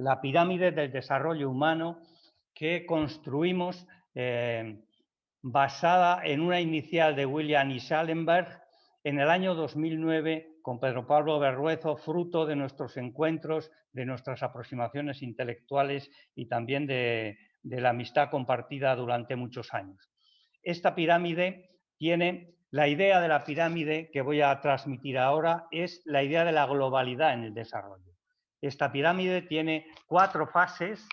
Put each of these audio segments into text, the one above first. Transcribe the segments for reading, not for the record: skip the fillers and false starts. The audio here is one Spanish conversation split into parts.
la pirámide del desarrollo humano que construimos basada en una inicial de William E. Schallenberg en el año 2009 con Pedro Pablo Berruezo, fruto de nuestros encuentros, de nuestras aproximaciones intelectuales y también de la amistad compartida durante muchos años. Esta pirámide tiene, la idea de la pirámide que voy a transmitir ahora es la idea de la globalidad en el desarrollo. Esta pirámide tiene 4 fases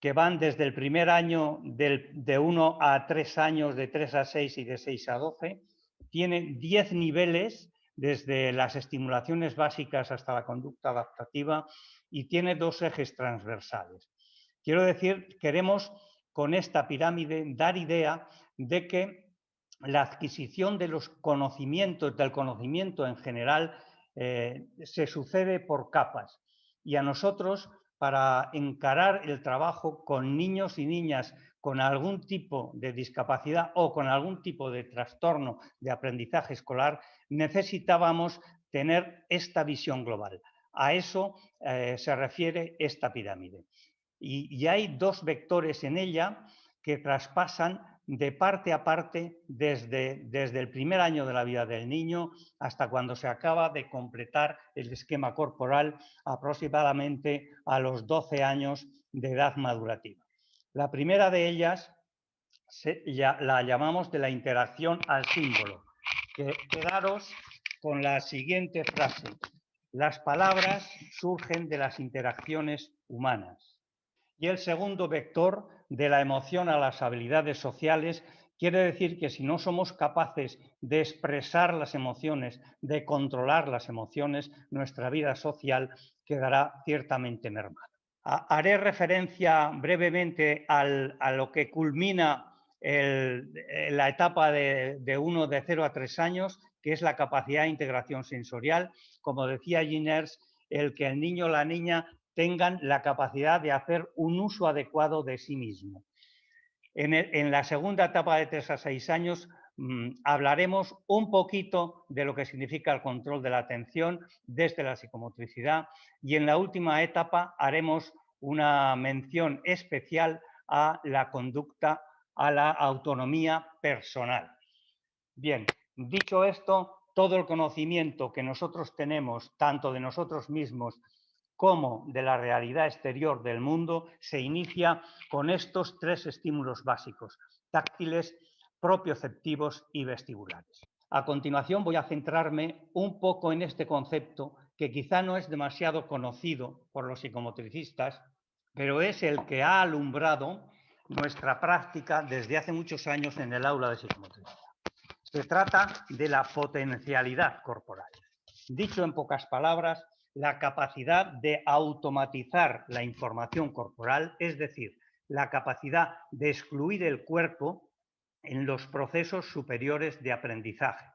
que van desde el primer año de 1 a 3 años, de 3 a 6 y de 6 a 12. Tiene 10 niveles, desde las estimulaciones básicas hasta la conducta adaptativa, y tiene 2 ejes transversales. Quiero decir, queremos con esta pirámide dar idea de que la adquisición de los conocimientos, del conocimiento en general, se sucede por capas. Y a nosotros, para encarar el trabajo con niños y niñas con algún tipo de discapacidad o con algún tipo de trastorno de aprendizaje escolar, necesitábamos tener esta visión global. A eso se refiere esta pirámide. Y hay 2 vectores en ella que traspasan de parte a parte desde el primer año de la vida del niño hasta cuando se acaba de completar el esquema corporal, aproximadamente a los 12 años de edad madurativa. La primera de ellas la llamamos de la interacción al símbolo. Quedaros con la siguiente frase: las palabras surgen de las interacciones humanas. Y el segundo vector, de la emoción a las habilidades sociales, quiere decir que si no somos capaces de expresar las emociones, de controlar las emociones, nuestra vida social quedará ciertamente mermada. Haré referencia brevemente a lo que culmina la etapa de 0 a 3 años, que es la capacidad de integración sensorial. Como decía Giners, el que el niño o la niña tengan la capacidad de hacer un uso adecuado de sí mismo. En la segunda etapa de 3 a 6 años hablaremos un poquito de lo que significa el control de la atención desde la psicomotricidad, y en la última etapa haremos una mención especial a la conducta, a la autonomía personal. Bien, dicho esto, todo el conocimiento que nosotros tenemos, tanto de nosotros mismos como de la realidad exterior del mundo, se inicia con estos 3 estímulos básicos: táctiles, propioceptivos y vestibulares. A continuación voy a centrarme un poco en este concepto que quizá no es demasiado conocido por los psicomotricistas, pero es el que ha alumbrado nuestra práctica desde hace muchos años en el aula de psicomotricidad. Se trata de la potencialidad corporal. Dicho en pocas palabras, la capacidad de automatizar la información corporal, es decir, la capacidad de excluir el cuerpo en los procesos superiores de aprendizaje.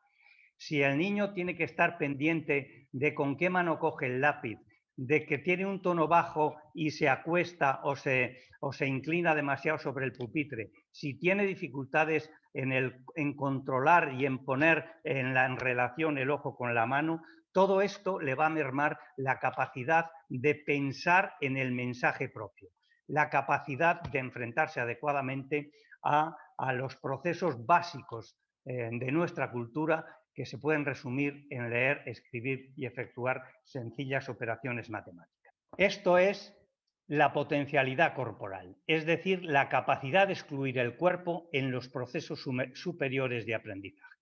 Si el niño tiene que estar pendiente de con qué mano coge el lápiz, de que tiene un tono bajo y se acuesta o se inclina demasiado sobre el pupitre, si tiene dificultades en controlar y en poner en relación el ojo con la mano, todo esto le va a mermar la capacidad de pensar en el mensaje propio, la capacidad de enfrentarse adecuadamente a los procesos básicos de nuestra cultura, que se pueden resumir en leer, escribir y efectuar sencillas operaciones matemáticas. Esto es la potencialidad corporal, es decir, la capacidad de excluir el cuerpo en los procesos superiores de aprendizaje.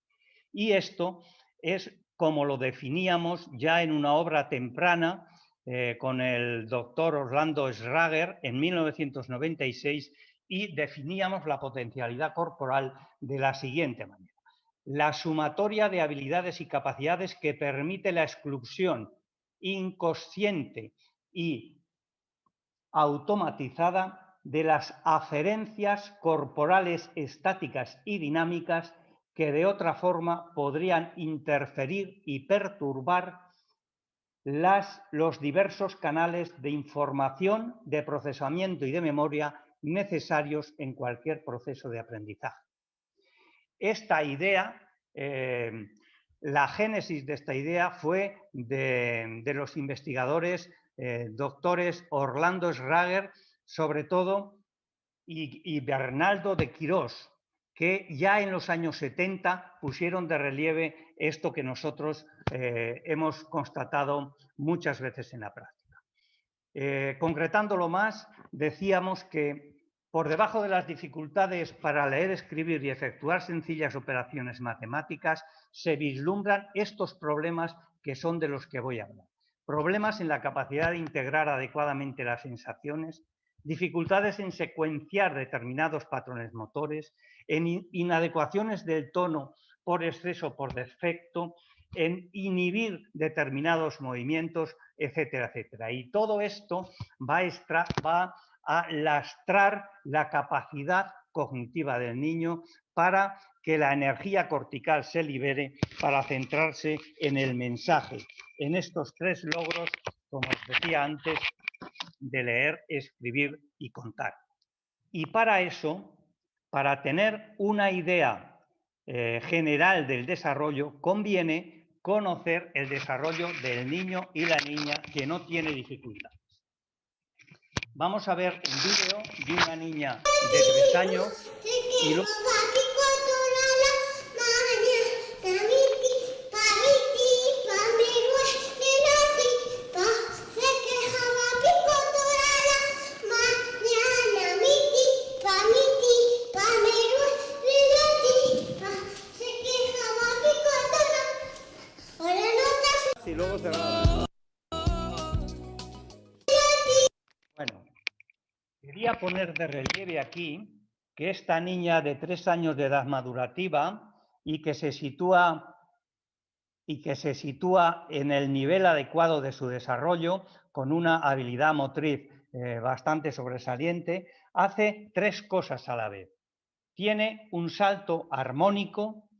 Y esto es como lo definíamos ya en una obra temprana con el doctor Orlando Schrager en 1996, y definíamos la potencialidad corporal de la siguiente manera: la sumatoria de habilidades y capacidades que permite la exclusión inconsciente y automatizada de las aferencias corporales estáticas y dinámicas que de otra forma podrían interferir y perturbar los diversos canales de información, de procesamiento y de memoria necesarios en cualquier proceso de aprendizaje. Esta idea, la génesis de esta idea fue de los investigadores doctores Orlando Schrager, sobre todo, y Bernaldo de Quirós, que ya en los años 70 pusieron de relieve esto que nosotros hemos constatado muchas veces en la práctica. Concretándolo más, decíamos que por debajo de las dificultades para leer, escribir y efectuar sencillas operaciones matemáticas se vislumbran estos problemas que son de los que voy a hablar. Problemas en la capacidad de integrar adecuadamente las sensaciones, dificultades en secuenciar determinados patrones motores, en inadecuaciones del tono por exceso o por defecto, en inhibir determinados movimientos, etcétera, etcétera. Y todo esto va a lastrar la capacidad cognitiva del niño para que la energía cortical se libere para centrarse en el mensaje, en estos tres logros, como os decía antes, de leer, escribir y contar. Y para eso, para tener una idea general del desarrollo, conviene conocer el desarrollo del niño y la niña que no tiene dificultades. Vamos a ver un vídeo de una niña de 3 años y luego... Y luego cerrado. Bueno, quería poner de relieve aquí que esta niña de 3 años de edad madurativa y que se sitúa en el nivel adecuado de su desarrollo, con una habilidad motriz bastante sobresaliente, hace 3 cosas a la vez. Tiene un salto armónico,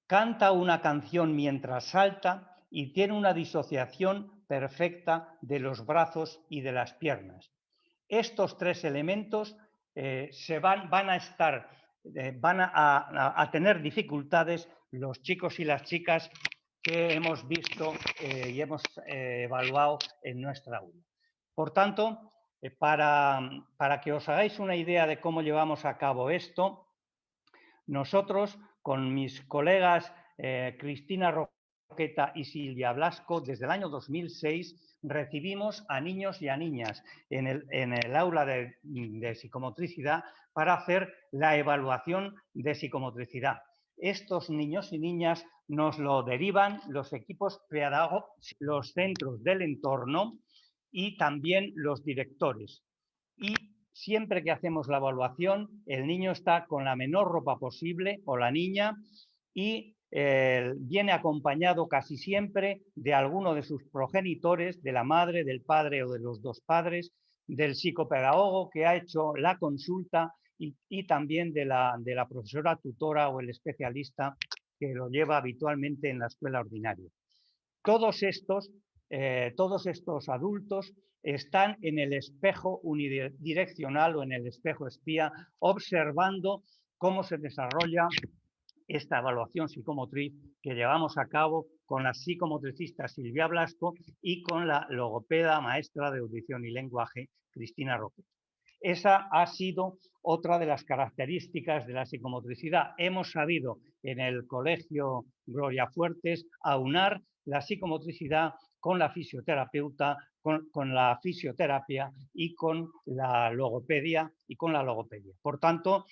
canta una canción mientras salta y tiene una disociación perfecta de los brazos y de las piernas. Estos 3 elementos van a tener dificultades los chicos y las chicas que hemos visto y hemos evaluado en nuestra aula. Por tanto, para que os hagáis una idea de cómo llevamos a cabo esto, nosotros con mis colegas Cristina Roqueta y Silvia Blasco, desde el año 2006 recibimos a niños y a niñas en el aula de psicomotricidad para hacer la evaluación de psicomotricidad. Estos niños y niñas nos lo derivan los equipos pedagógicos, los centros del entorno y también los directores. Y siempre que hacemos la evaluación, el niño está con la menor ropa posible o la niña y viene acompañado casi siempre de alguno de sus progenitores, de la madre, del padre o de los 2 padres, del psicopedagogo que ha hecho la consulta y también de la profesora tutora o el especialista que lo lleva habitualmente en la escuela ordinaria. Todos estos adultos están en el espejo unidireccional o en el espejo espía, observando cómo se desarrolla esta evaluación psicomotriz que llevamos a cabo con la psicomotricista Silvia Blasco y con la logopeda maestra de audición y lenguaje Cristina Roqueta. Esa ha sido otra de las características de la psicomotricidad. Hemos sabido en el Colegio Gloria Fuertes aunar la psicomotricidad con la fisioterapeuta, con la fisioterapia y con la logopedia Por tanto,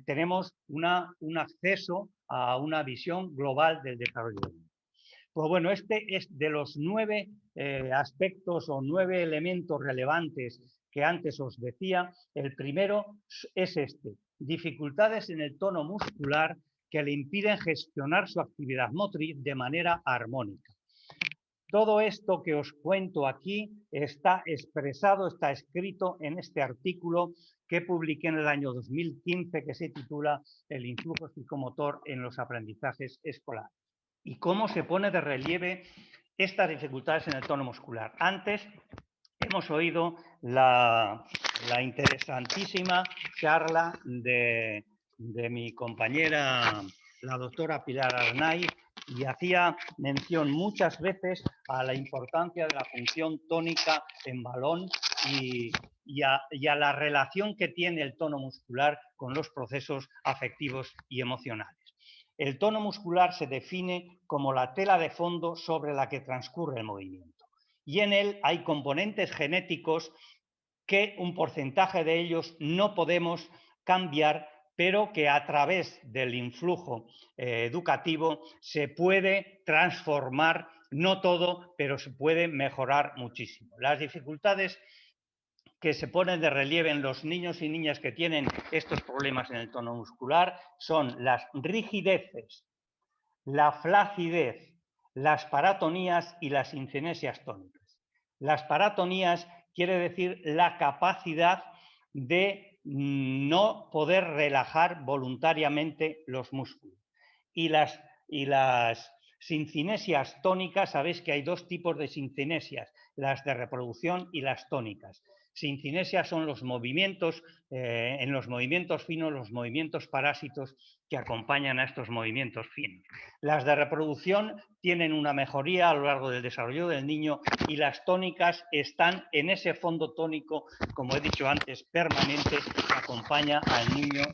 tenemos un acceso a una visión global del desarrollo del niño. Pues bueno, este es de los 9 aspectos o 9 elementos relevantes que antes os decía. El primero es este: dificultades en el tono muscular que le impiden gestionar su actividad motriz de manera armónica. Todo esto que os cuento aquí está expresado, está escrito en este artículo que publiqué en el año 2015 que se titula El influjo psicomotor en los aprendizajes escolares. ¿Y cómo se pone de relieve estas dificultades en el tono muscular? Antes hemos oído la interesantísima charla de mi compañera, la doctora Pilar Arnaiz, y hacía mención muchas veces a la importancia de la función tónica en balón y a la relación que tiene el tono muscular con los procesos afectivos y emocionales. El tono muscular se define como la tela de fondo sobre la que transcurre el movimiento y en él hay componentes genéticos que un porcentaje de ellos no podemos cambiar, pero que a través del influjo educativo se puede transformar, no todo, pero se puede mejorar muchísimo. Las dificultades que se ponen de relieve en los niños y niñas que tienen estos problemas en el tono muscular son las rigideces, la flacidez, las paratonías y las cinesias tónicas. Las paratonías quiere decir la capacidad de no poder relajar voluntariamente los músculos. Y las cinesias tónicas, sabéis que hay dos tipos de cinesias, las de reproducción y las tónicas. Cinesias son los movimientos, en los movimientos finos, los movimientos parásitos que acompañan a estos movimientos finos. Las de reproducción tienen una mejoría a lo largo del desarrollo del niño y las tónicas están en ese fondo tónico, como he dicho antes, permanente, que acompaña al niño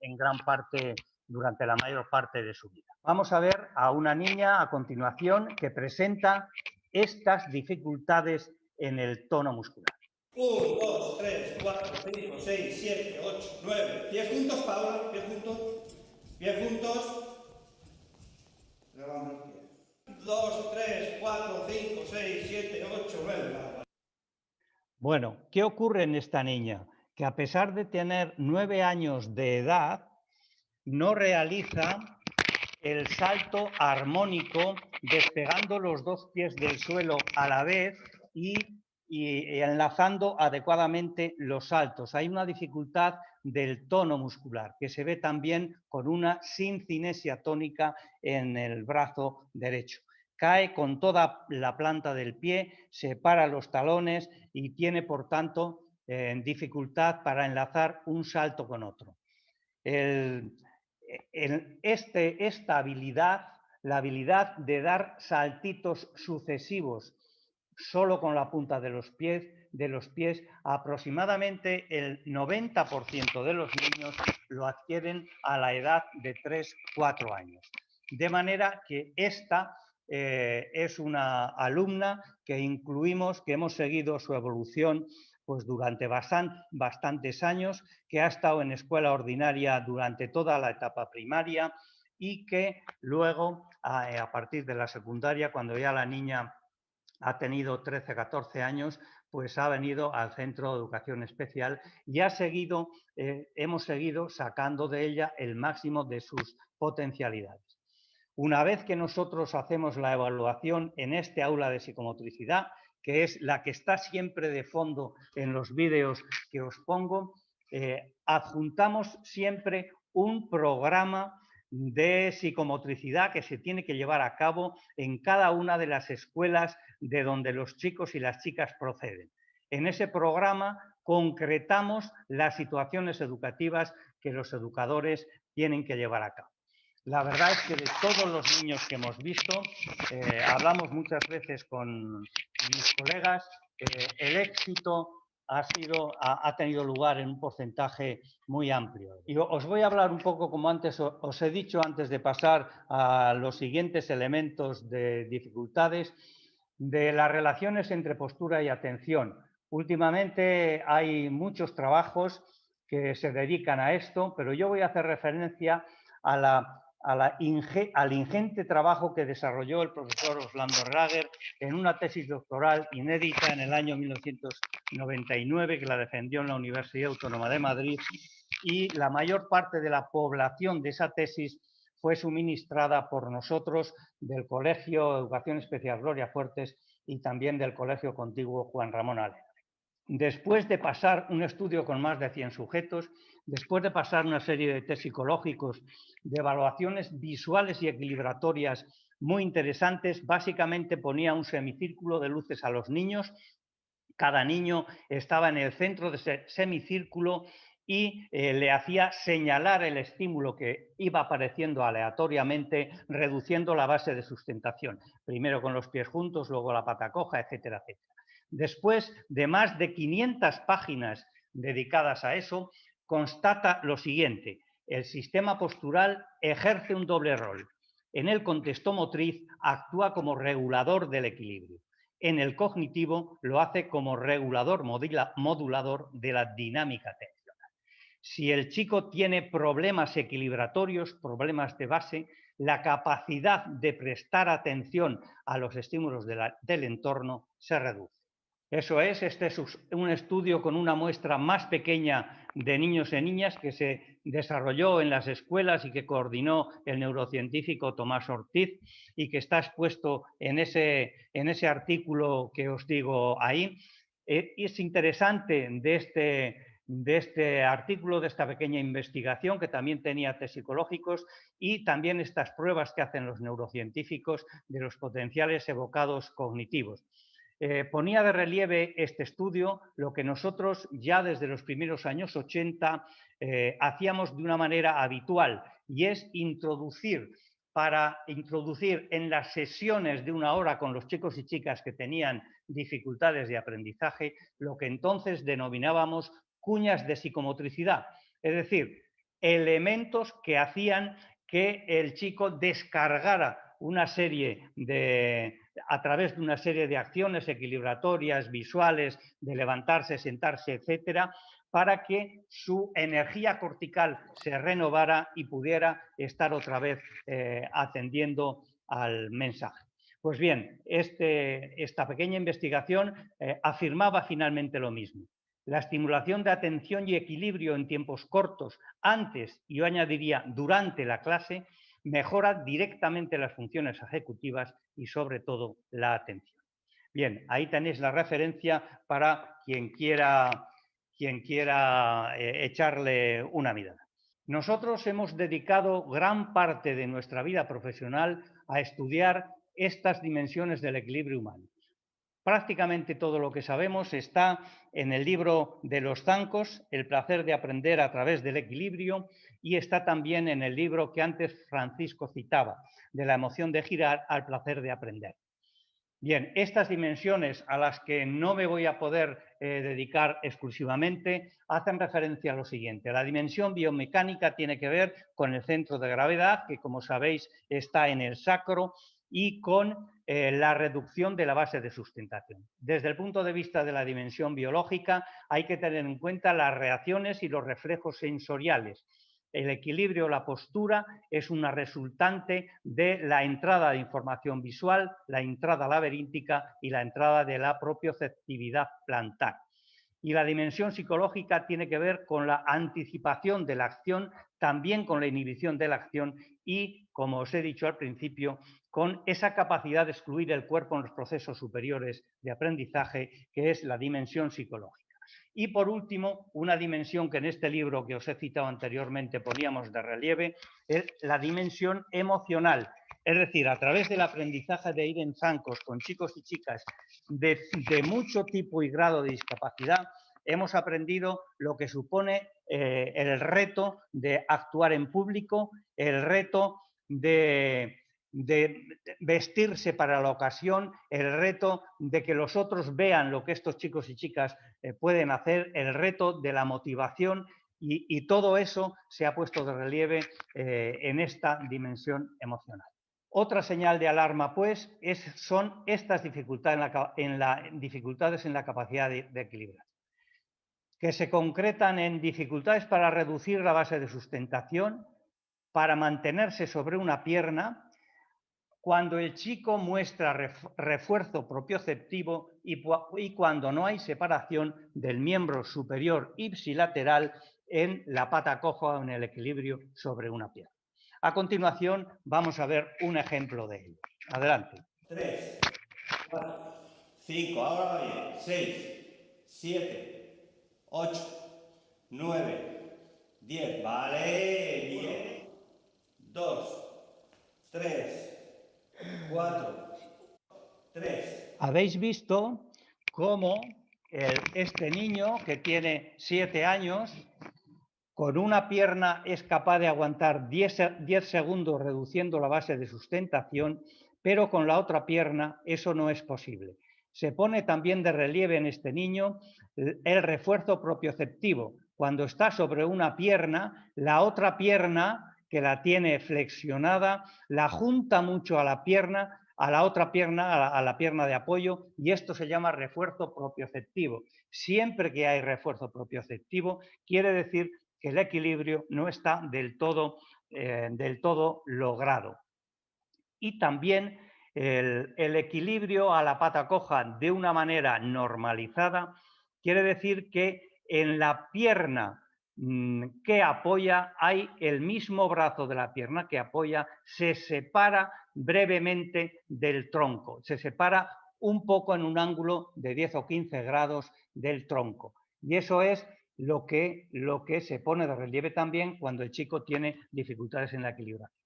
en gran parte, durante la mayor parte de su vida. Vamos a ver a una niña a continuación que presenta estas dificultades en el tono muscular. 1, 2, 3, 4, 5, 6, 7, 8, 9. Pies juntos, Paula, pies juntos. Pies juntos. Levanta el pie. 2, 3, 4, 5, 6, 7, 8, 9. Bueno, ¿qué ocurre en esta niña? Que a pesar de tener 9 años de edad, no realiza el salto armónico despegando los dos pies del suelo a la vez y enlazando adecuadamente los saltos. Hay una dificultad del tono muscular que se ve también con una sincinesia tónica en el brazo derecho. Cae con toda la planta del pie, separa los talones y tiene, por tanto, dificultad para enlazar un salto con otro. Esta habilidad, la habilidad de dar saltitos sucesivos solo con la punta de los pies, aproximadamente el 90% de los niños lo adquieren a la edad de 3-4 años. De manera que esta es una alumna que incluimos, que hemos seguido su evolución pues durante bastantes años, que ha estado en escuela ordinaria durante toda la etapa primaria y que luego, a partir de la secundaria, cuando ya la niña ha tenido 13-14 años, pues ha venido al Centro de Educación Especial y hemos seguido sacando de ella el máximo de sus potencialidades. Una vez que nosotros hacemos la evaluación en este aula de psicomotricidad, que es la que está siempre de fondo en los vídeos que os pongo, adjuntamos siempre un programa de psicomotricidad que se tiene que llevar a cabo en cada una de las escuelas de donde los chicos y las chicas proceden. En ese programa concretamos las situaciones educativas que los educadores tienen que llevar a cabo. La verdad es que de todos los niños que hemos visto, hablamos muchas veces con mis colegas, el éxito ha tenido lugar en un porcentaje muy amplio. Y os voy a hablar un poco, como antes os he dicho, antes de pasar a los siguientes elementos de dificultades, de las relaciones entre postura y atención. Últimamente hay muchos trabajos que se dedican a esto, pero yo voy a hacer referencia al ingente trabajo que desarrolló el profesor Orlando Rager en una tesis doctoral inédita en el año 1999 que la defendió en la Universidad Autónoma de Madrid, y la mayor parte de la población de esa tesis fue suministrada por nosotros del Colegio de Educación Especial Gloria Fuertes y también del Colegio Contiguo Juan Ramón Alegre. Después de pasar un estudio con más de 100 sujetos, después de pasar una serie de test psicológicos, de evaluaciones visuales y equilibratorias muy interesantes, básicamente ponía un semicírculo de luces a los niños. Cada niño estaba en el centro de ese semicírculo y le hacía señalar el estímulo que iba apareciendo aleatoriamente, reduciendo la base de sustentación. Primero con los pies juntos, luego la pata coja, etcétera, etcétera. Después de más de 500 páginas dedicadas a eso, constata lo siguiente: el sistema postural ejerce un doble rol. En el contexto motriz actúa como regulador del equilibrio. En el cognitivo lo hace como regulador modulador de la dinámica atencional. Si el chico tiene problemas equilibratorios, problemas de base, la capacidad de prestar atención a los estímulos del entorno se reduce. Eso es, este es un estudio con una muestra más pequeña de niños y niñas que se desarrolló en las escuelas y que coordinó el neurocientífico Tomás Ortiz y que está expuesto en ese artículo que os digo ahí. Es interesante de este artículo, de esta pequeña investigación, que también tenía test psicológicos y también estas pruebas que hacen los neurocientíficos de los potenciales evocados cognitivos. Ponía de relieve este estudio lo que nosotros ya desde los primeros años 80 hacíamos de una manera habitual, y es introducir en las sesiones de una hora con los chicos y chicas que tenían dificultades de aprendizaje lo que entonces denominábamos cuñas de psicomotricidad, es decir, elementos que hacían que el chico descargara a través de una serie de acciones equilibratorias, visuales, de levantarse, sentarse, etcétera, para que su energía cortical se renovara y pudiera estar otra vez atendiendo al mensaje. Pues bien, esta pequeña investigación afirmaba finalmente lo mismo. La estimulación de atención y equilibrio en tiempos cortos, antes, y yo añadiría durante la clase, mejora directamente las funciones ejecutivas y sobre todo la atención. Bien, ahí tenéis la referencia para quien quiera echarle una mirada. Nosotros hemos dedicado gran parte de nuestra vida profesional a estudiar estas dimensiones del equilibrio humano. Prácticamente todo lo que sabemos está en el libro de los Zancos, El placer de aprender a través del equilibrio, y está también en el libro que antes Francisco citaba, De la emoción de girar al placer de aprender. Bien, estas dimensiones a las que no me voy a poder dedicar exclusivamente hacen referencia a lo siguiente. La dimensión biomecánica tiene que ver con el centro de gravedad, que como sabéis está en el sacro, y con la reducción de la base de sustentación. Desde el punto de vista de la dimensión biológica hay que tener en cuenta las reacciones y los reflejos sensoriales. El equilibrio, la postura, es una resultante de la entrada de información visual, la entrada laberíntica y la entrada de la propioceptividad plantar. Y la dimensión psicológica tiene que ver con la anticipación de la acción, también con la inhibición de la acción y, como os he dicho al principio, con esa capacidad de excluir el cuerpo en los procesos superiores de aprendizaje, que es la dimensión psicológica. Y por último, una dimensión que en este libro que os he citado anteriormente poníamos de relieve, es la dimensión emocional. Es decir, a través del aprendizaje de ir en zancos con chicos y chicas de mucho tipo y grado de discapacidad, hemos aprendido lo que supone el reto de actuar en público, el reto de vestirse para la ocasión, el reto de que los otros vean lo que estos chicos y chicas pueden hacer, el reto de la motivación, y todo eso se ha puesto de relieve en esta dimensión emocional. Otra señal de alarma, pues, son estas dificultades en la capacidad de equilibrar, que se concretan en dificultades para reducir la base de sustentación, para mantenerse sobre una pierna, cuando el chico muestra refuerzo propioceptivo y cuando no hay separación del miembro superior ipsilateral en la pata coja o en el equilibrio sobre una pierna. A continuación vamos a ver un ejemplo de ello. Adelante. 3, 4, 5, ahora bien, 6, 7, 8, 9, 10, vale, 10, 2, 3, 4, 3. Habéis visto cómo este niño, que tiene 7 años, Con una pierna es capaz de aguantar 10 segundos reduciendo la base de sustentación, pero con la otra pierna eso no es posible. Se pone también de relieve en este niño el refuerzo propioceptivo. Cuando está sobre una pierna, la otra pierna, que la tiene flexionada, la junta mucho a la pierna, a la otra pierna, a la pierna de apoyo, y esto se llama refuerzo propioceptivo. Siempre que hay refuerzo propioceptivo, quiere decir que el equilibrio no está del todo logrado. Y también el equilibrio a la pata coja de una manera normalizada quiere decir que en la pierna que apoya hay el mismo brazo de la pierna que apoya, se separa brevemente del tronco, se separa un poco en un ángulo de 10 o 15 grados del tronco. Y eso es lo que se pone de relieve también cuando el chico tiene dificultades en la equilibración.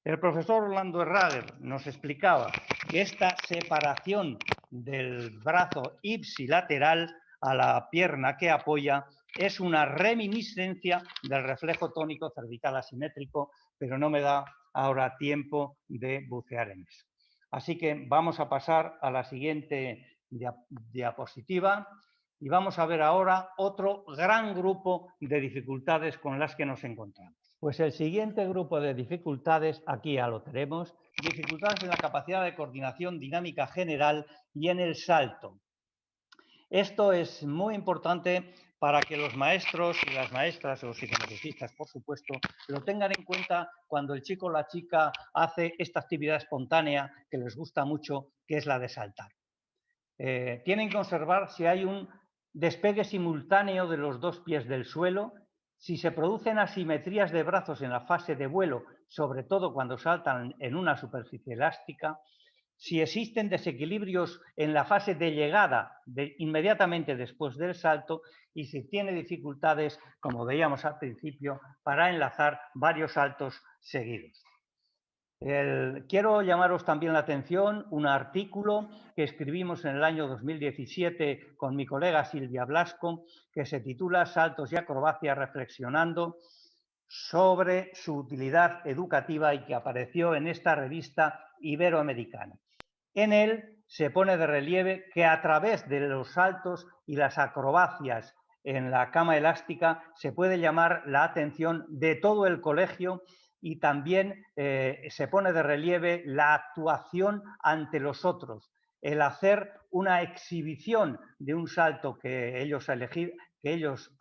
El profesor Orlando Herrager nos explicaba que esta separación del brazo ipsilateral a la pierna que apoya es una reminiscencia del reflejo tónico cervical asimétrico, pero no me da ahora tiempo de bucear en eso. Así que vamos a pasar a la siguiente diapositiva y vamos a ver ahora otro gran grupo de dificultades con las que nos encontramos. Pues el siguiente grupo de dificultades, aquí ya lo tenemos, dificultades en la capacidad de coordinación dinámica general y en el salto. Esto es muy importante para que los maestros y las maestras, o los psicomotricistas, por supuesto, lo tengan en cuenta cuando el chico o la chica hace esta actividad espontánea que les gusta mucho, que es la de saltar. Tienen que observar si hay un despegue simultáneo de los dos pies del suelo, si se producen asimetrías de brazos en la fase de vuelo, sobre todo cuando saltan en una superficie elástica, si existen desequilibrios en la fase de llegada inmediatamente después del salto y si tiene dificultades, como veíamos al principio, para enlazar varios saltos seguidos. Quiero llamaros también la atención un artículo que escribimos en el año 2017 con mi colega Silvia Blasco, que se titula Saltos y acrobacias reflexionando sobre su utilidad educativa y que apareció en esta revista iberoamericana. En él se pone de relieve que a través de los saltos y las acrobacias en la cama elástica se puede llamar la atención de todo el colegio y también se pone de relieve la actuación ante los otros, el hacer una exhibición de un salto que ellos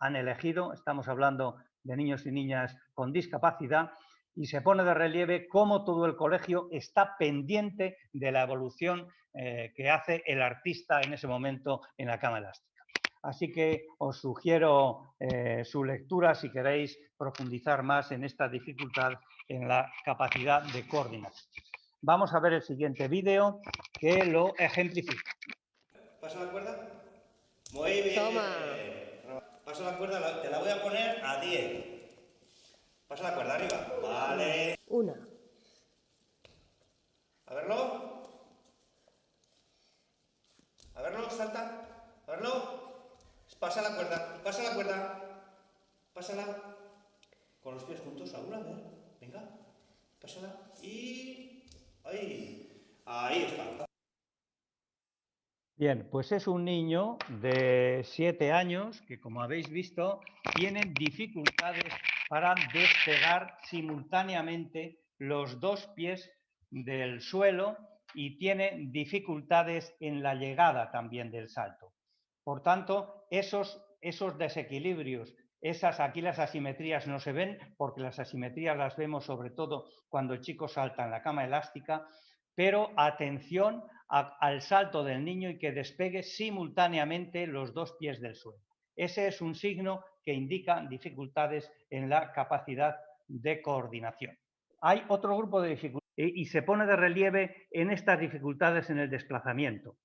han elegido, estamos hablando de niños y niñas con discapacidad, y se pone de relieve cómo todo el colegio está pendiente de la evolución que hace el artista en ese momento en la cama elástica. Así que os sugiero su lectura si queréis profundizar más en esta dificultad en la capacidad de coordinación. Vamos a ver el siguiente vídeo que lo ejemplifica. ¿Pasa la cuerda? Muy bien. Toma. Pasa la cuerda, te la voy a poner a 10. Pasa la cuerda arriba. Vale. Una. A verlo. A verlo, salta. A verlo. Pasa la cuerda, pasa la cuerda. Pásala. Con los pies juntos, Saúl, a ver. Venga. Pásala. Y... ahí está. Bien, pues es un niño de 7 años que, como habéis visto, tiene dificultades para despegar simultáneamente los dos pies del suelo y tiene dificultades en la llegada también del salto. Por tanto, esos desequilibrios, aquí las asimetrías no se ven, porque las asimetrías las vemos sobre todo cuando el chico salta en la cama elástica, pero atención al salto del niño y que despegue simultáneamente los dos pies del suelo. Ese es un signo que indica dificultades en la capacidad de coordinación. Hay otro grupo de dificultades y se pone de relieve en estas dificultades en el desplazamiento.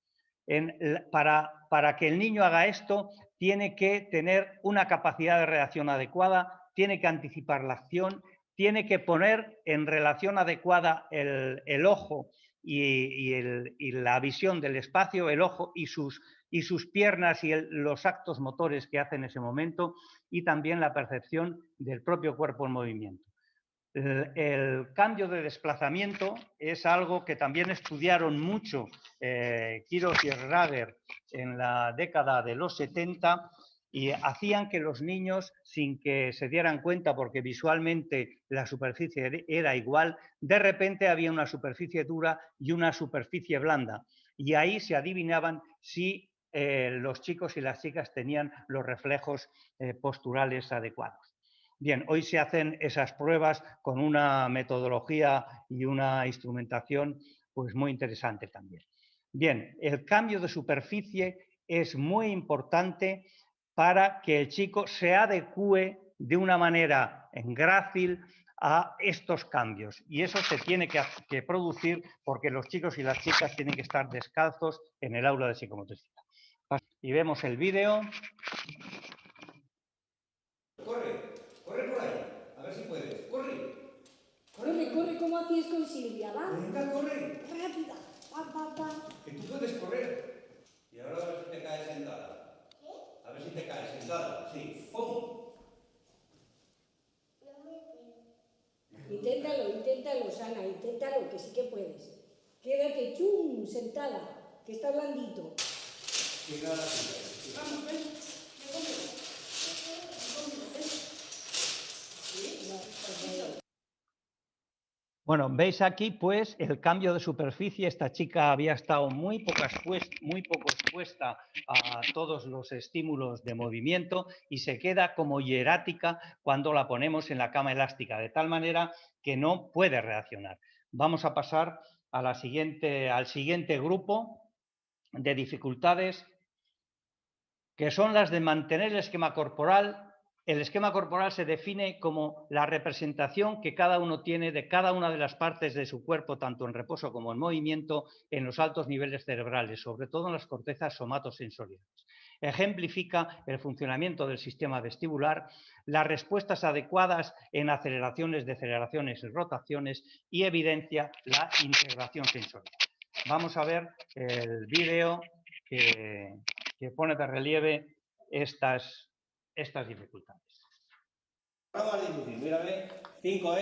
Para que el niño haga esto, tiene que tener una capacidad de reacción adecuada, tiene que anticipar la acción, tiene que poner en relación adecuada el ojo y la visión del espacio, el ojo y y sus piernas y los actos motores que hace en ese momento, y también la percepción del propio cuerpo en movimiento. El cambio de desplazamiento es algo que también estudiaron mucho Quiros y Rager en la década de los 70, y hacían que los niños, sin que se dieran cuenta, porque visualmente la superficie era igual, de repente había una superficie dura y una superficie blanda, y ahí se adivinaban si los chicos y las chicas tenían los reflejos posturales adecuados. Bien, hoy se hacen esas pruebas con una metodología y una instrumentación pues muy interesante también. Bien, el cambio de superficie es muy importante para que el chico se adecúe de una manera grácil a estos cambios, y eso se tiene que producir porque los chicos y las chicas tienen que estar descalzos en el aula de psicomotricidad. Y vemos el vídeo. Corre, corre por ahí, a ver si puedes, corre. Corre, corre, como hacías con Silvia, va. Venga, corre. Rápida, va, va, va. Que tú puedes correr. Y ahora a ver si te caes sentada. ¿Qué? A ver si te caes sentada, sí. ¡Pum! Inténtalo, Sana, inténtalo, que sí que puedes. Quédate, chum, sentada, que está blandito. Llega a la silla. Vamos, ven, Bueno, veis aquí pues el cambio de superficie. Esta chica había estado muy poco expuesta a todos los estímulos de movimiento y se queda como hierática cuando la ponemos en la cama elástica, de tal manera que no puede reaccionar. Vamos a pasar a al siguiente grupo de dificultades, que son las de mantener el esquema corporal. El esquema corporal se define como la representación que cada uno tiene de cada una de las partes de su cuerpo, tanto en reposo como en movimiento, en los altos niveles cerebrales, sobre todo en las cortezas somatosensoriales. Ejemplifica el funcionamiento del sistema vestibular, las respuestas adecuadas en aceleraciones, deceleraciones y rotaciones, y evidencia la integración sensorial. Vamos a ver el vídeo que pone de relieve estas dificultades. Ahora más difícil, mírame. 5,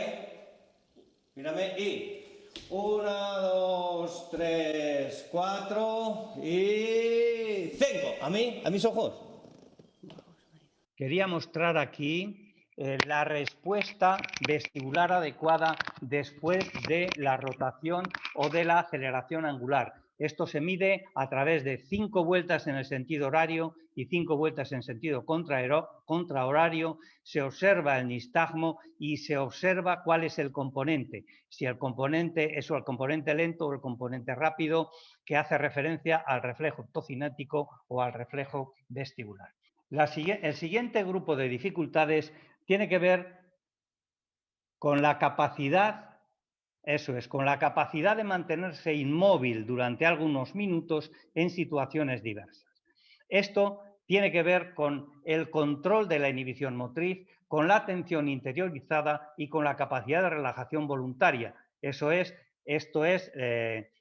Mírame y 1, 2, 3, 4 y 5. A mis ojos. Quería mostrar aquí la respuesta vestibular adecuada después de la rotación o de la aceleración angular. Esto se mide a través de 5 vueltas en el sentido horario y 5 vueltas en sentido contrahorario. Se observa el nistagmo y se observa cuál es el componente, si el componente es el componente lento o el componente rápido, que hace referencia al reflejo tocinético o al reflejo vestibular. El siguiente grupo de dificultades tiene que ver con la capacidad. Eso es, con la capacidad de mantenerse inmóvil durante algunos minutos en situaciones diversas. Esto tiene que ver con el control de la inhibición motriz, con la atención interiorizada y con la capacidad de relajación voluntaria. Esto es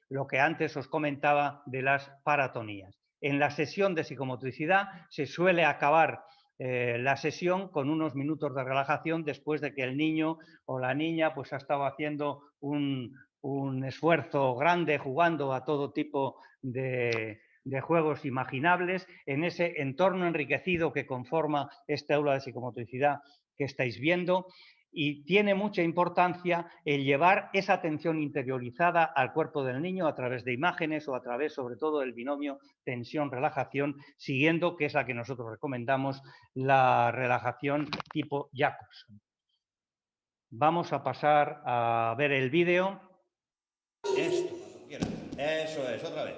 lo que antes os comentaba de las paratonías. En la sesión de psicomotricidad se suele acabar la sesión con unos minutos de relajación después de que el niño o la niña pues ha estado haciendo un esfuerzo grande jugando a todo tipo de juegos imaginables en ese entorno enriquecido que conforma esta aula de psicomotricidad que estáis viendo. Y tiene mucha importancia el llevar esa atención interiorizada al cuerpo del niño a través de imágenes o a través, sobre todo, del binomio tensión-relajación, siguiendo, que es la que nosotros recomendamos, la relajación tipo Jacobson. Vamos a pasar a ver el vídeo. Esto, cuando quieras. Eso es, otra vez.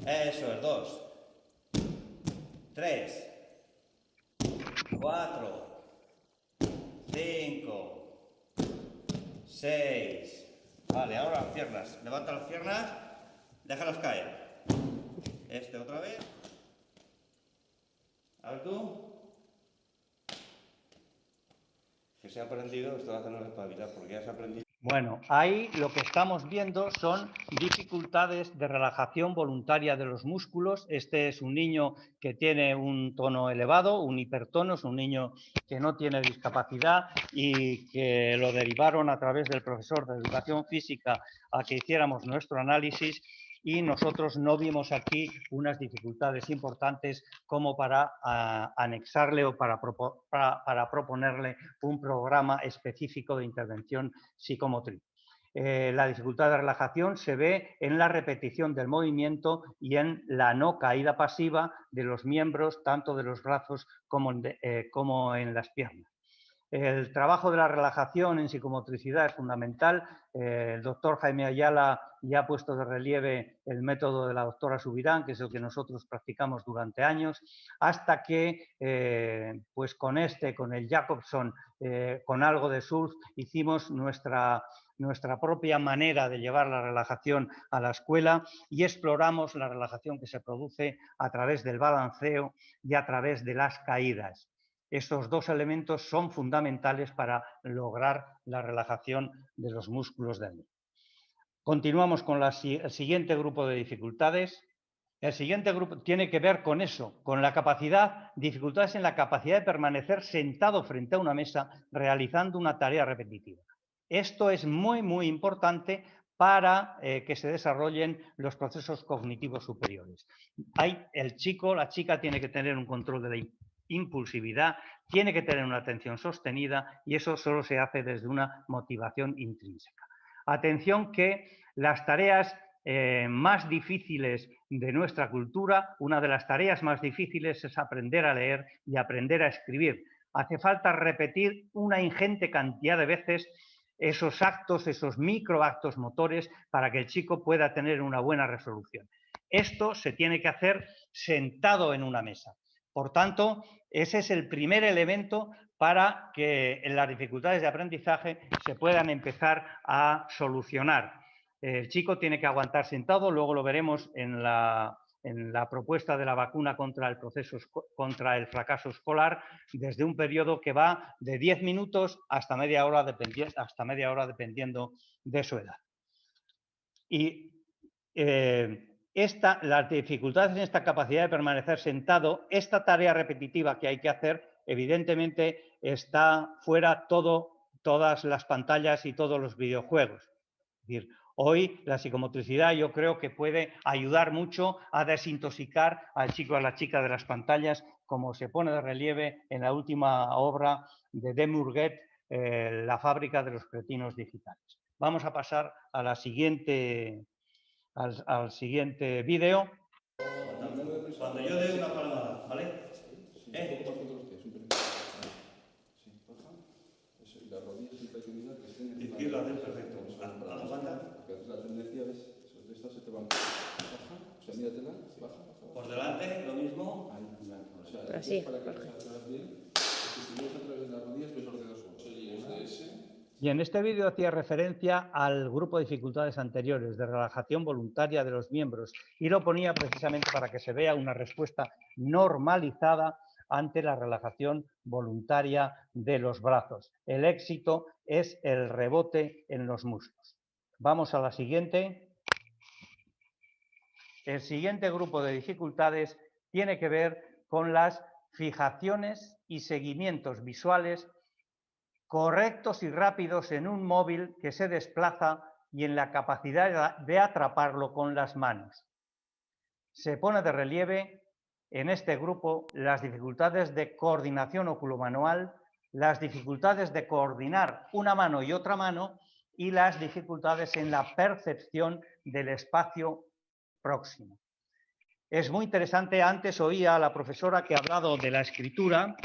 Eso es, 2, 3, 4, 5, 6. Vale, ahora las piernas. Levanta las piernas, déjalas caer. Este otra vez. A ver tú. Que se ha aprendido, esto hace no espabilar, porque ya se ha aprendido. Bueno, ahí lo que estamos viendo son dificultades de relajación voluntaria de los músculos. Este es un niño que tiene un tono elevado, un hipertono, es un niño que no tiene discapacidad y que lo derivaron a través del profesor de educación física a que hiciéramos nuestro análisis, y nosotros no vimos aquí unas dificultades importantes como para anexarle o para proponerle un programa específico de intervención psicomotriz. La dificultad de relajación se ve en la repetición del movimiento y en la no caída pasiva de los miembros, tanto de los brazos como en las piernas. El trabajo de la relajación en psicomotricidad es fundamental. El doctor Jaime Ayala ya ha puesto de relieve el método de la doctora Subirán, que es el que nosotros practicamos durante años, hasta que pues con el Jacobson, con algo de surf, hicimos nuestra propia manera de llevar la relajación a la escuela y exploramos la relajación que se produce a través del balanceo y a través de las caídas. Estos dos elementos son fundamentales para lograr la relajación de los músculos del niño. Continuamos con el siguiente grupo de dificultades. El siguiente grupo tiene que ver con eso, con dificultades en la capacidad de permanecer sentado frente a una mesa realizando una tarea repetitiva. Esto es muy, muy importante para que se desarrollen los procesos cognitivos superiores. La chica tiene que tener un control de la impulsividad, tiene que tener una atención sostenida, y eso solo se hace desde una motivación intrínseca. Atención que las tareas más difíciles de nuestra cultura, una de las tareas más difíciles es aprender a leer y aprender a escribir. Hace falta repetir una ingente cantidad de veces esos actos, esos microactos motores, para que el chico pueda tener una buena resolución. Esto se tiene que hacer sentado en una mesa. Por tanto, ese es el primer elemento para que las dificultades de aprendizaje se puedan empezar a solucionar. El chico tiene que aguantar sentado, luego lo veremos en la propuesta de la vacuna contra el fracaso escolar, desde un periodo que va de 10 minutos hasta media hora, dependiendo de su edad. Y las dificultades en esta capacidad de permanecer sentado, esta tarea repetitiva que hay que hacer, evidentemente está fuera todas las pantallas y todos los videojuegos. Es decir, hoy la psicomotricidad yo creo que puede ayudar mucho a desintoxicar al chico o a la chica de las pantallas, como se pone de relieve en la última obra de De Murguet, La fábrica de los cretinos digitales. Vamos a pasar a la siguiente... al siguiente vídeo. Cuando yo dé una palmada, ¿vale? Y lo haces perfecto. A la banda. La tendencia es, de estas se te van. Baja, o sea, míratela, baja. Por delante, lo mismo. O sea, así, para que te atrás bien, porque si ves a través de las rodillas, ves ordenar su Y en este vídeo hacía referencia al grupo de dificultades anteriores, de relajación voluntaria de los miembros, y lo ponía precisamente para que se vea una respuesta normalizada ante la relajación voluntaria de los brazos. El éxito es el rebote en los músculos. Vamos a la siguiente. El siguiente grupo de dificultades tiene que ver con las fijaciones y seguimientos visuales correctos y rápidos en un móvil que se desplaza y en la capacidad de atraparlo con las manos. Se pone de relieve en este grupo las dificultades de coordinación oculomanual, las dificultades de coordinar una mano y otra mano, y las dificultades en la percepción del espacio próximo. Es muy interesante, antes oía a la profesora que ha hablado de la escritura.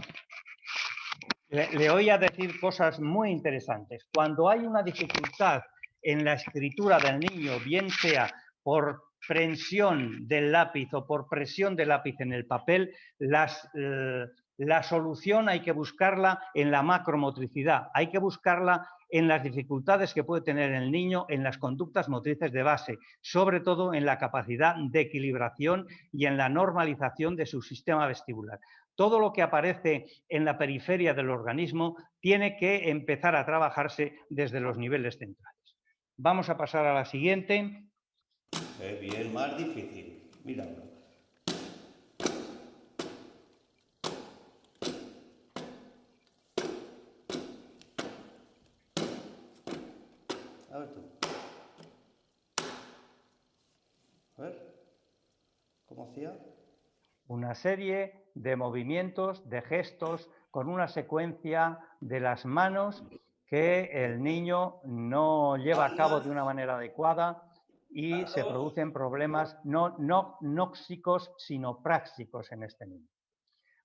Le oía decir cosas muy interesantes. Cuando hay una dificultad en la escritura del niño, bien sea por prensión del lápiz o por presión del lápiz en el papel, la solución hay que buscarla en la macromotricidad, hay que buscarla en las dificultades que puede tener el niño en las conductas motrices de base, sobre todo en la capacidad de equilibración y en la normalización de su sistema vestibular. Todo lo que aparece en la periferia del organismo tiene que empezar a trabajarse desde los niveles centrales. Vamos a pasar a la siguiente. Qué bien, más difícil. Mira. A ver tú. A ver. ¿Cómo hacía? Una serie de movimientos, de gestos, con una secuencia de las manos que el niño no lleva a cabo de una manera adecuada y se producen problemas no nóxicos, sino práxicos en este niño.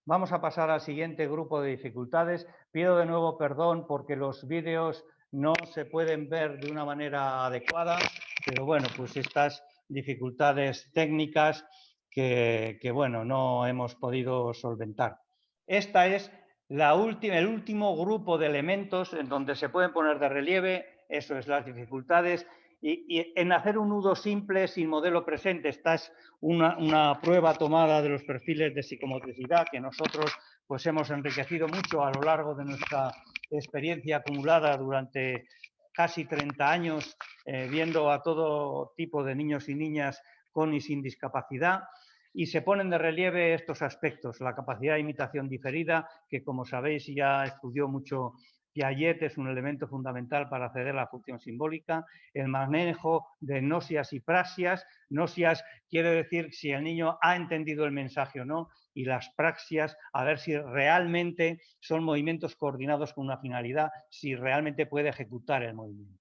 Vamos a pasar al siguiente grupo de dificultades. Pido de nuevo perdón porque los vídeos no se pueden ver de una manera adecuada, pero bueno, pues estas dificultades técnicas que bueno, no hemos podido solventar. Esta es el último grupo de elementos en donde se pueden poner de relieve, eso es, las dificultades. Y en hacer un nudo simple sin modelo presente, esta es una prueba tomada de los perfiles de psicomotricidad que nosotros pues hemos enriquecido mucho a lo largo de nuestra experiencia acumulada durante casi 30 años, viendo a todo tipo de niños y niñas con y sin discapacidad. Y se ponen de relieve estos aspectos, la capacidad de imitación diferida, que como sabéis ya estudió mucho Piaget, es un elemento fundamental para acceder a la función simbólica, el manejo de gnosias y praxias. Gnosias quiere decir si el niño ha entendido el mensaje o no, y las praxias, a ver si realmente son movimientos coordinados con una finalidad, si realmente puede ejecutar el movimiento.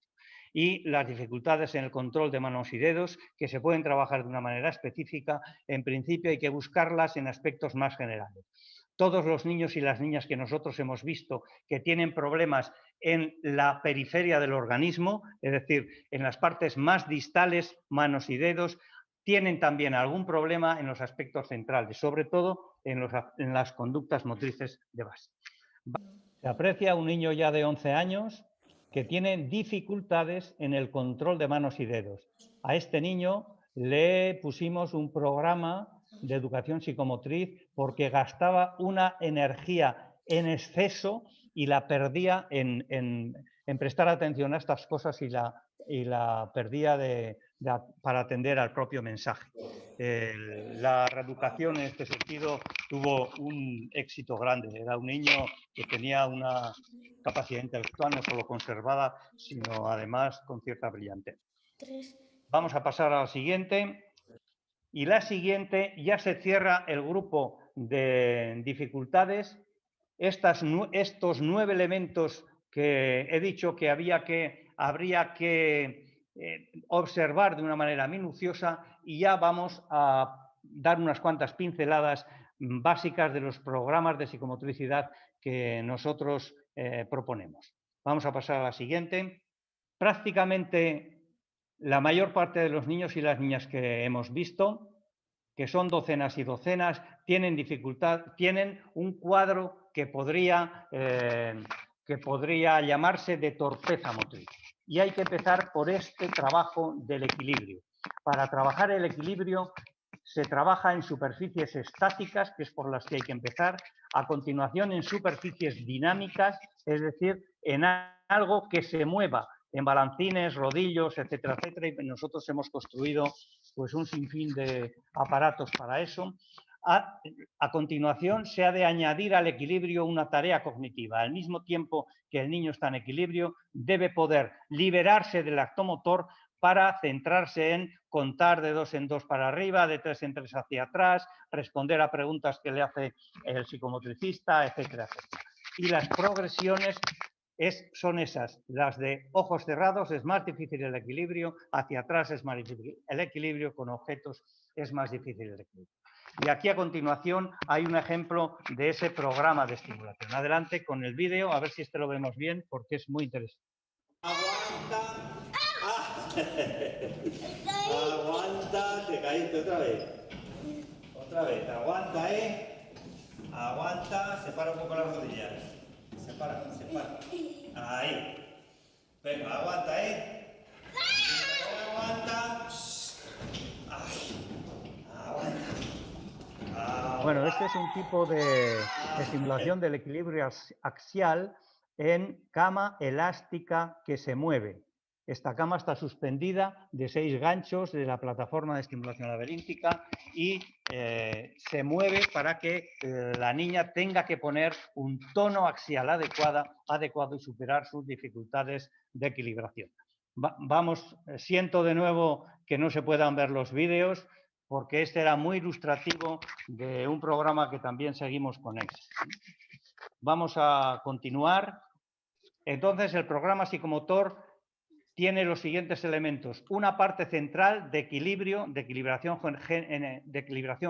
Y las dificultades en el control de manos y dedos, que se pueden trabajar de una manera específica. En principio hay que buscarlas en aspectos más generales. Todos los niños y las niñas que nosotros hemos visto que tienen problemas en la periferia del organismo, es decir, en las partes más distales, manos y dedos, tienen también algún problema en los aspectos centrales, sobre todo en las conductas motrices de base. Se aprecia un niño ya de 11 años que tiene dificultades en el control de manos y dedos. A este niño le pusimos un programa de educación psicomotriz porque gastaba una energía en exceso y la perdía en prestar atención a estas cosas y la perdía para atender al propio mensaje. La reeducación en este sentido tuvo un éxito grande. Era un niño que tenía una capacidad intelectual no solo conservada, sino además con cierta brillantez. Vamos a pasar a la siguiente. Y la siguiente ya se cierra el grupo de dificultades. Estos 9 elementos que he dicho que habría que observar de una manera minuciosa, y ya vamos a dar unas cuantas pinceladas básicas de los programas de psicomotricidad que nosotros proponemos. Vamos a pasar a la siguiente. Prácticamente la mayor parte de los niños y las niñas que hemos visto, que son docenas y docenas, tienen un cuadro que podría llamarse de torpeza motriz. Y hay que empezar por este trabajo del equilibrio. Para trabajar el equilibrio se trabaja en superficies estáticas, que es por las que hay que empezar, a continuación en superficies dinámicas, es decir, en algo que se mueva, en balancines, rodillos, etcétera, etcétera, y nosotros hemos construido pues un sinfín de aparatos para eso. A continuación se ha de añadir al equilibrio una tarea cognitiva. Al mismo tiempo que el niño está en equilibrio, debe poder liberarse del acto motor para centrarse en contar de 2 en 2 para arriba, de 3 en 3 hacia atrás, responder a preguntas que le hace el psicomotricista, etcétera, etcétera. Y las progresiones son esas, las de ojos cerrados es más difícil el equilibrio, hacia atrás es más difícil el equilibrio, con objetos es más difícil el equilibrio. Y aquí a continuación hay un ejemplo de ese programa de estimulación. Adelante con el vídeo, a ver si lo vemos bien, porque es muy interesante. Aguanta. Aguanta, te caíste otra vez. Otra vez, aguanta, Aguanta, separa un poco las rodillas. Separa. Ahí. Venga, aguanta, Aguanta. Ay. Aguanta. Bueno, este es un tipo de estimulación del equilibrio axial en cama elástica que se mueve. Esta cama está suspendida de 6 ganchos de la plataforma de estimulación laberíntica y se mueve para que la niña tenga que poner un tono axial adecuado y superar sus dificultades de equilibración. Vamos, siento de nuevo que no se puedan ver los vídeos, porque este era muy ilustrativo de un programa que también seguimos con él. Vamos a continuar. Entonces, el programa psicomotor tiene los siguientes elementos. Una parte central de equilibrio, de equilibración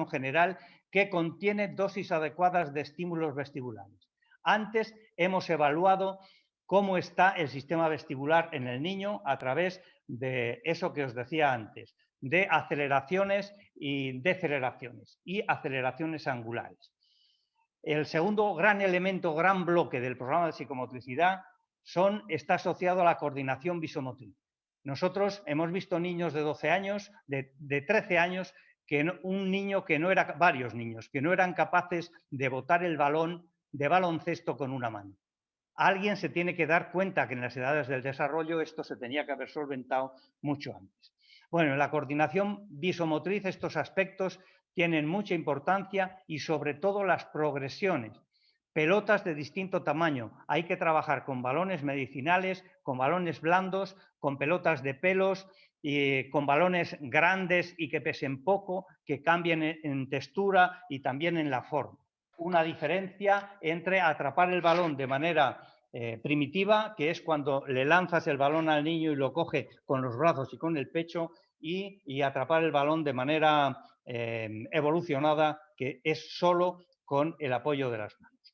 general, que contiene dosis adecuadas de estímulos vestibulares. Antes hemos evaluado cómo está el sistema vestibular en el niño a través de eso que os decía antes, de aceleraciones y deceleraciones y aceleraciones angulares. El segundo gran elemento, gran bloque del programa de psicomotricidad está asociado a la coordinación visomotriz. Nosotros hemos visto niños de 12 años, de 13 años, varios niños que no eran capaces de botar el balón de baloncesto con una mano. Alguien se tiene que dar cuenta que en las edades del desarrollo esto se tenía que haber solventado mucho antes. Bueno, en la coordinación visomotriz estos aspectos tienen mucha importancia y sobre todo las progresiones. Pelotas de distinto tamaño. Hay que trabajar con balones medicinales, con balones blandos, con pelotas de pelos, con balones grandes y que pesen poco, que cambien en textura y también en la forma. Una diferencia entre atrapar el balón de manera primitiva, que es cuando le lanzas el balón al niño y lo coge con los brazos y con el pecho, y atrapar el balón de manera evolucionada, que es solo con el apoyo de las manos.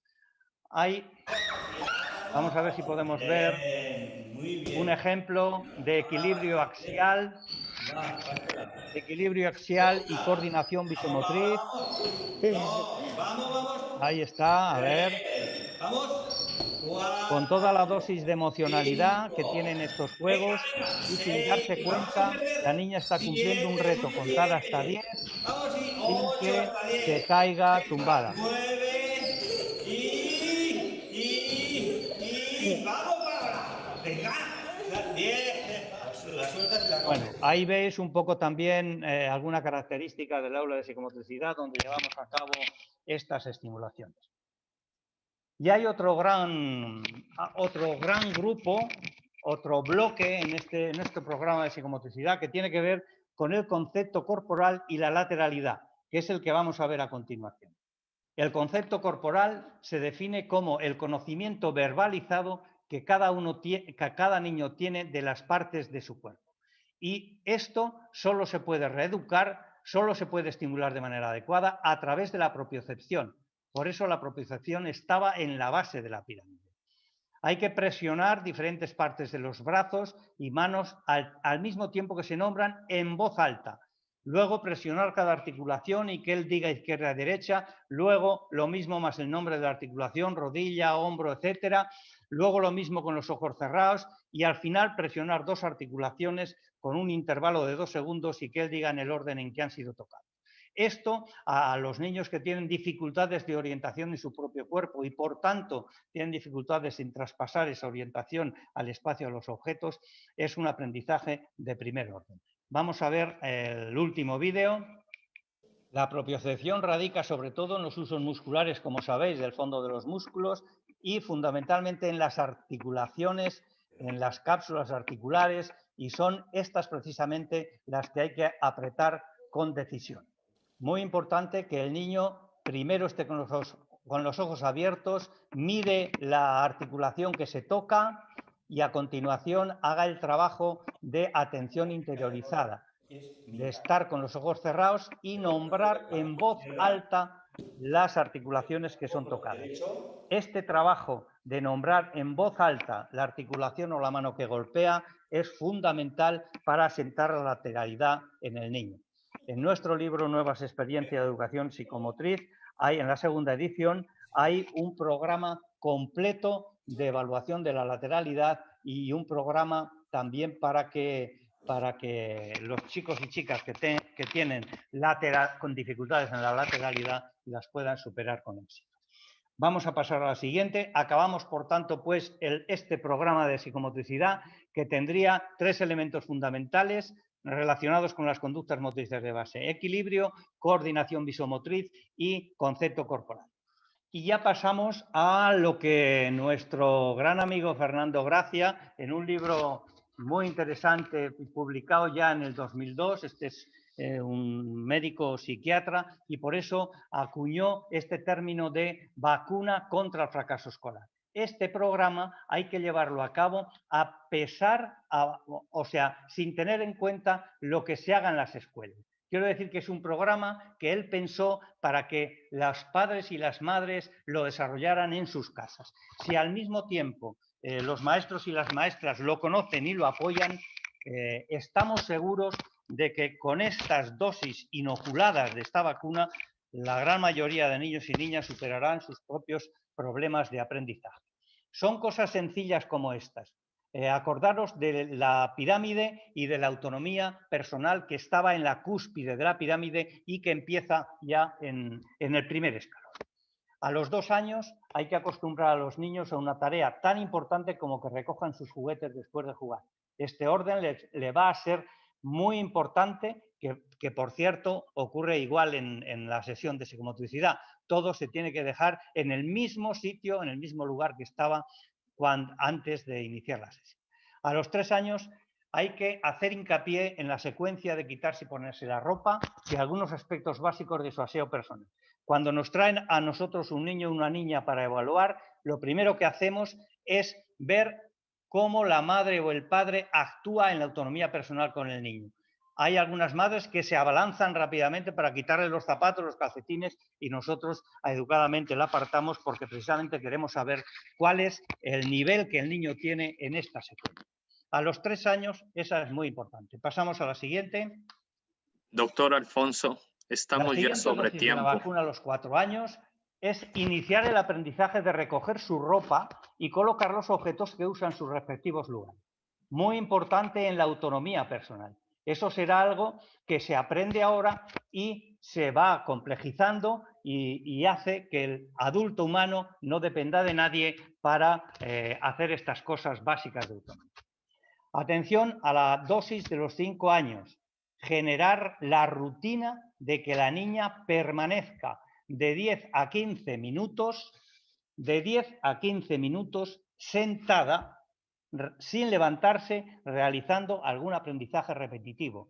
Vamos a ver si podemos ver un ejemplo de equilibrio axial y coordinación visomotriz. Ahí está, a ver. Con toda la dosis de emocionalidad que tienen estos juegos y sin darse cuenta, la niña está cumpliendo un reto, contar hasta 10 sin que se caiga tumbada. Bueno, ahí veis un poco también alguna característica del aula de psicomotricidad donde llevamos a cabo estas estimulaciones. Y hay otro gran grupo, otro bloque en este programa de psicomotricidad que tiene que ver con el concepto corporal y la lateralidad, que es el que vamos a ver a continuación. El concepto corporal se define como el conocimiento verbalizado que cada niño tiene de las partes de su cuerpo. Y esto solo se puede reeducar, solo se puede estimular de manera adecuada a través de la propiocepción. Por eso la propiocepción estaba en la base de la pirámide. Hay que presionar diferentes partes de los brazos y manos al mismo tiempo que se nombran en voz alta. Luego presionar cada articulación y que él diga izquierda, derecha. Luego lo mismo más el nombre de la articulación, rodilla, hombro, etcétera. Luego lo mismo con los ojos cerrados y al final presionar 2 articulaciones con un intervalo de 2 segundos y que él diga en el orden en que han sido tocados. Esto a los niños que tienen dificultades de orientación en su propio cuerpo y por tanto tienen dificultades en traspasar esa orientación al espacio, a los objetos, es un aprendizaje de primer orden. Vamos a ver el último vídeo. La propiocepción radica sobre todo en los usos musculares, como sabéis, del fondo de los músculos y fundamentalmente en las articulaciones, en las cápsulas articulares, y son estas precisamente las que hay que apretar con decisión. Muy importante que el niño primero esté con los ojos abiertos, mire la articulación que se toca y a continuación haga el trabajo de atención interiorizada, de estar con los ojos cerrados y nombrar en voz alta las articulaciones que son tocadas. Este trabajo de nombrar en voz alta la articulación o la mano que golpea es fundamental para asentar la lateralidad en el niño. En nuestro libro Nuevas experiencias de educación psicomotriz, en la segunda edición, hay un programa completo de evaluación de la lateralidad y un programa también para que para que los chicos y chicas que tienen con dificultades en la lateralidad las puedan superar con éxito. Vamos a pasar a la siguiente. Acabamos, por tanto, pues este programa de psicomotricidad que tendría 3 elementos fundamentales relacionados con las conductas motrices de base: equilibrio, coordinación visomotriz y concepto corporal. Y ya pasamos a lo que nuestro gran amigo Fernando Gracia, en un libro muy interesante publicado ya en el 2002, este es un médico psiquiatra, y por eso acuñó este término de vacuna contra el fracaso escolar. Este programa hay que llevarlo a cabo a pesar, o sea, sin tener en cuenta lo que se haga en las escuelas. Quiero decir que es un programa que él pensó para que los padres y las madres lo desarrollaran en sus casas. Si al mismo tiempo los maestros y las maestras lo conocen y lo apoyan, estamos seguros de que con estas dosis inoculadas de esta vacuna, la gran mayoría de niños y niñas superarán sus propios problemas de aprendizaje. Son cosas sencillas como estas. Acordaros de la pirámide y de la autonomía personal que estaba en la cúspide de la pirámide y que empieza ya en el primer escalón. A los 2 años hay que acostumbrar a los niños a una tarea tan importante como que recojan sus juguetes después de jugar. Este orden le va a ser muy importante, que por cierto ocurre igual en la sesión de psicomotricidad. Todo se tiene que dejar en el mismo sitio, en el mismo lugar que estaba antes de iniciar la sesión. A los 3 años hay que hacer hincapié en la secuencia de quitarse y ponerse la ropa y algunos aspectos básicos de su aseo personal. Cuando nos traen a nosotros un niño o una niña para evaluar, lo primero que hacemos es ver cómo la madre o el padre actúa en la autonomía personal con el niño. Hay algunas madres que se abalanzan rápidamente para quitarle los zapatos, los calcetines, y nosotros educadamente la apartamos porque precisamente queremos saber cuál es el nivel que el niño tiene en esta secuencia. A los 3 años, esa es muy importante. Pasamos a la siguiente. Doctor Alfonso, estamos ya sobre tiempo. La vacuna a los 4 años es iniciar el aprendizaje de recoger su ropa y colocar los objetos que usan en sus respectivos lugares. Muy importante en la autonomía personal. Eso será algo que se aprende ahora y se va complejizando y hace que el adulto humano no dependa de nadie para hacer estas cosas básicas de autonomía. Atención a la dosis de los 5 años. Generar la rutina de que la niña permanezca de 10 a 15 minutos, sentada, sin levantarse, realizando algún aprendizaje repetitivo.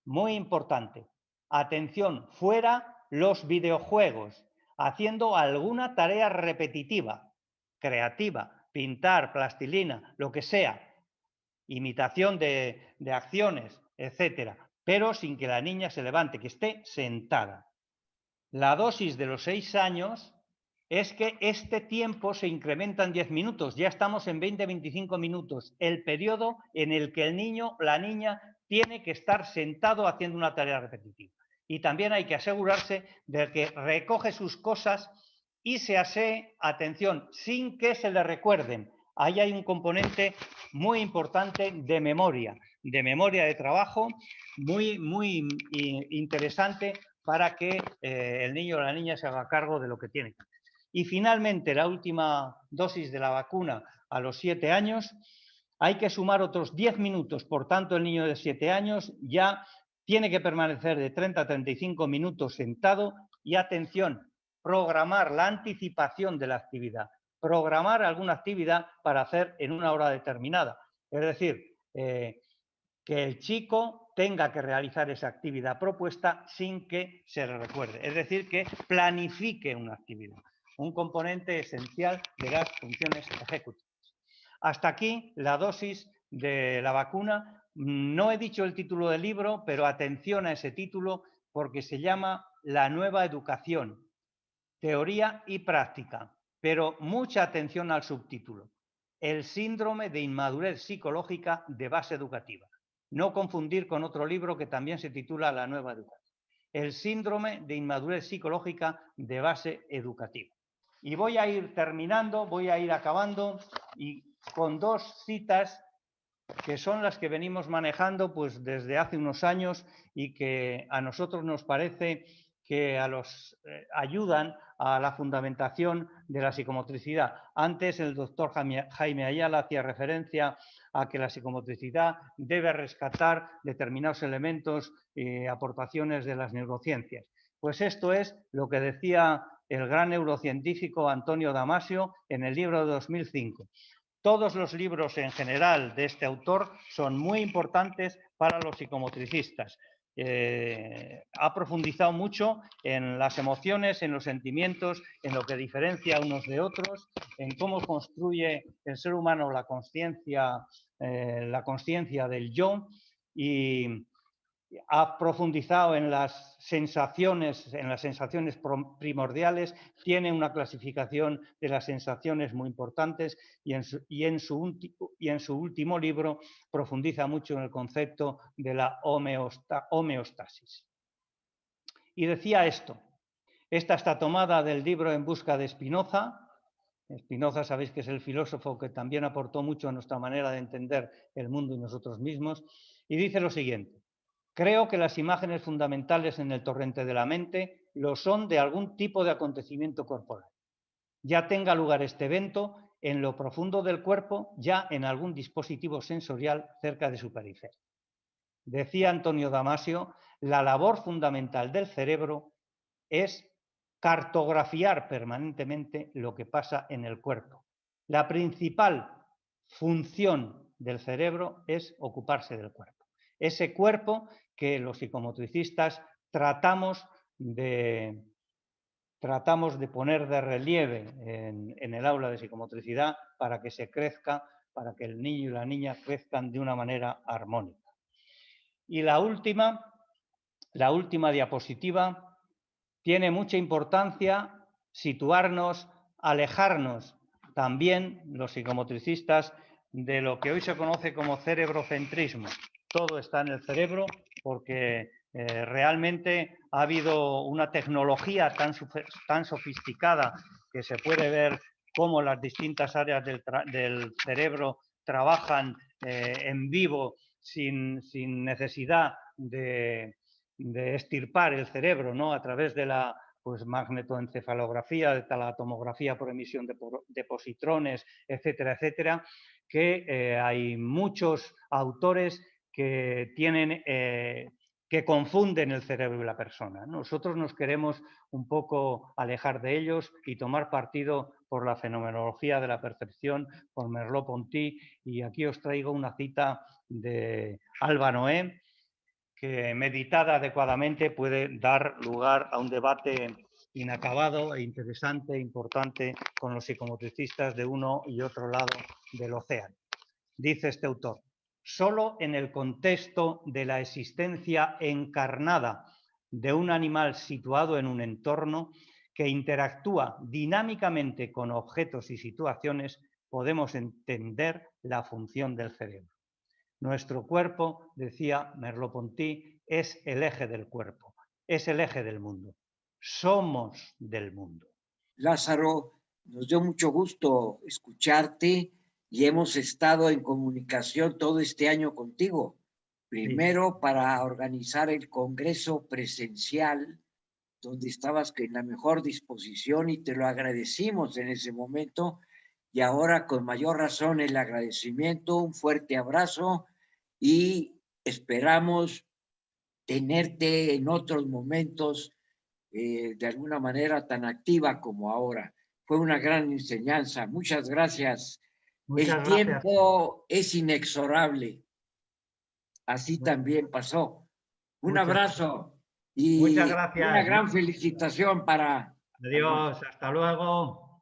Muy importante. Atención, fuera los videojuegos, haciendo alguna tarea repetitiva, creativa, pintar, plastilina, lo que sea, imitación de acciones, etcétera, pero sin que la niña se levante, que esté sentada. La dosis de los 6 años es que este tiempo se incrementa en 10 minutos, ya estamos en 20-25 minutos, el periodo en el que el niño, la niña, tiene que estar sentado haciendo una tarea repetitiva. Y también hay que asegurarse de que recoge sus cosas y se asee, atención, sin que se le recuerden. Ahí hay un componente muy importante de memoria de trabajo, muy interesante para que el niño o la niña se haga cargo de lo que tiene. Y finalmente, la última dosis de la vacuna a los 7 años, hay que sumar otros 10 minutos, por tanto el niño de 7 años ya tiene que permanecer de 30 a 35 minutos sentado y, atención, programar la anticipación de la actividad, programar alguna actividad para hacer en una hora determinada. Es decir, que el chico tenga que realizar esa actividad propuesta sin que se le recuerde. Es decir, que planifique una actividad, un componente esencial de las funciones ejecutivas. Hasta aquí la dosis de la vacuna. No he dicho el título del libro, pero atención a ese título porque se llama La nueva educación, teoría y práctica, pero mucha atención al subtítulo, el síndrome de inmadurez psicológica de base educativa. No confundir con otro libro que también se titula La nueva educación. El síndrome de inmadurez psicológica de base educativa. Y voy a ir terminando, voy a ir acabando y con 2 citas que son las que venimos manejando pues desde hace unos años y que a nosotros nos parece que ayudan a la fundamentación de la psicomotricidad. Antes el doctor Jaime Ayala hacía referencia a que la psicomotricidad debe rescatar determinados elementos y aportaciones de las neurociencias. Pues esto es lo que decía el gran neurocientífico Antonio Damasio en el libro de 2005. Todos los libros en general de este autor son muy importantes para los psicomotricistas. Ha profundizado mucho en las emociones, en los sentimientos, en lo que diferencia unos de otros, en cómo construye el ser humano la conciencia del yo, y ha profundizado en las sensaciones primordiales, tiene una clasificación de las sensaciones muy importantes y en su último libro profundiza mucho en el concepto de la homeostasis. Y decía esto, esta está tomada del libro En busca de Spinoza. Spinoza sabéis que es el filósofo que también aportó mucho a nuestra manera de entender el mundo y nosotros mismos, y dice lo siguiente: creo que las imágenes fundamentales en el torrente de la mente lo son de algún tipo de acontecimiento corporal. Ya tenga lugar este evento en lo profundo del cuerpo, ya en algún dispositivo sensorial cerca de su periferia. Decía Antonio Damasio, la labor fundamental del cerebro es cartografiar permanentemente lo que pasa en el cuerpo. La principal función del cerebro es ocuparse del cuerpo. Ese cuerpo que los psicomotricistas tratamos de poner de relieve en el aula de psicomotricidad para que se crezca, para que el niño y la niña crezcan de una manera armónica. Y la última diapositiva tiene mucha importancia situarnos, alejarnos también los psicomotricistas de lo que hoy se conoce como cerebrocentrismo. Todo está en el cerebro porque realmente ha habido una tecnología tan sofisticada que se puede ver cómo las distintas áreas del cerebro trabajan en vivo sin necesidad de extirpar el cerebro, ¿no? A través de la magnetoencefalografía, de la tomografía por emisión de positrones, etcétera, etcétera, que hay muchos autores que confunden el cerebro y la persona. Nosotros nos queremos un poco alejar de ellos y tomar partido por la fenomenología de la percepción, por Merleau-Ponty, y aquí os traigo una cita de Alba Noé, que meditada adecuadamente puede dar lugar a un debate inacabado e interesante e importante con los psicomotricistas de uno y otro lado del océano. Dice este autor: solo en el contexto de la existencia encarnada de un animal situado en un entorno que interactúa dinámicamente con objetos y situaciones podemos entender la función del cerebro. Nuestro cuerpo, decía Merleau-Ponty, es el eje del cuerpo, es el eje del mundo. Somos del mundo. Lázaro, nos dio mucho gusto escucharte y hemos estado en comunicación todo este año contigo. Primero para organizar el congreso presencial, donde estabas en la mejor disposición y te lo agradecimos en ese momento, y ahora con mayor razón el agradecimiento, un fuerte abrazo y esperamos tenerte en otros momentos de alguna manera tan activa como ahora. Fue una gran enseñanza. Muchas gracias. El tiempo es inexorable. Así también pasó. Un abrazo y muchas gracias. Una gran felicitación para... Adiós, hasta luego.